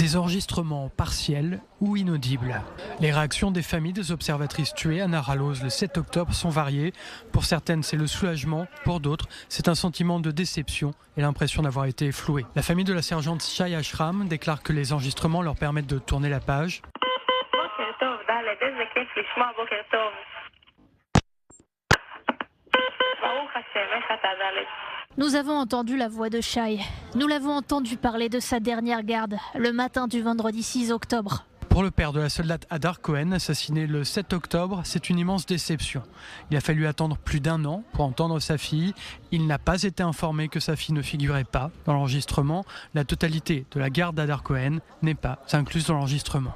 Des enregistrements partiels ou inaudibles. Les réactions des familles des observatrices tuées à Nararoz le 7 octobre sont variées. Pour certaines, c'est le soulagement. Pour d'autres, c'est un sentiment de déception et l'impression d'avoir été flouée. La famille de la sergente Shai Ashram déclare que les enregistrements leur permettent de tourner la page. Nous avons entendu la voix de Shai. Nous l'avons entendu parler de sa dernière garde, le matin du vendredi 6 octobre. Pour le père de la soldate Hadar Cohen, assassinée le 7 octobre, c'est une immense déception. Il a fallu attendre plus d'1 an pour entendre sa fille. Il n'a pas été informé que sa fille ne figurait pas dans l'enregistrement. La totalité de la garde d'Hadar Cohen n'est pas incluse dans l'enregistrement.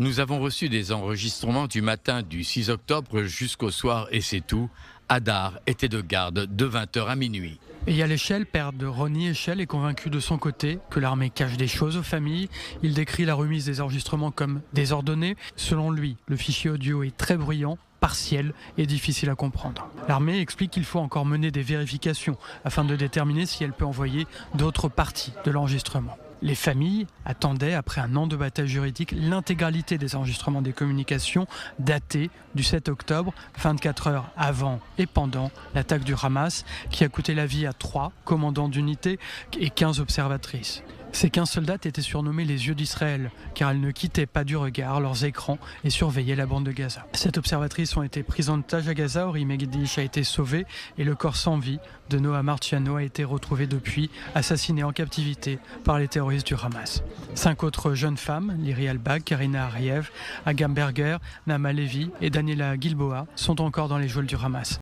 Nous avons reçu des enregistrements du matin du 6 octobre jusqu'au soir et c'est tout. Hadar était de garde de 20h à minuit. Et Eyal Eshel, père de Ronnie Eshel, est convaincu de son côté que l'armée cache des choses aux familles. Il décrit la remise des enregistrements comme désordonnée. Selon lui, le fichier audio est très bruyant, partiel et difficile à comprendre. L'armée explique qu'il faut encore mener des vérifications afin de déterminer si elle peut envoyer d'autres parties de l'enregistrement. Les familles attendaient, après 1 an de bataille juridique, l'intégralité des enregistrements des communications datés du 7 octobre, 24 heures avant et pendant l'attaque du Hamas, qui a coûté la vie à 3 commandants d'unités et 15 observatrices. Ces 15 soldats étaient surnommés les yeux d'Israël, car elles ne quittaient pas du regard leurs écrans et surveillaient la bande de Gaza. 7 observatrices ont été prises en otage à Gaza, Ori Megiddish a été sauvé et le corps sans vie de Noa Marciano a été retrouvé depuis, assassiné en captivité par les terroristes du Hamas. 5 autres jeunes femmes, Liri Albag, Karina Ariev, Agam Berger, Nama Levi et Daniela Gilboa, sont encore dans les geôles du Hamas.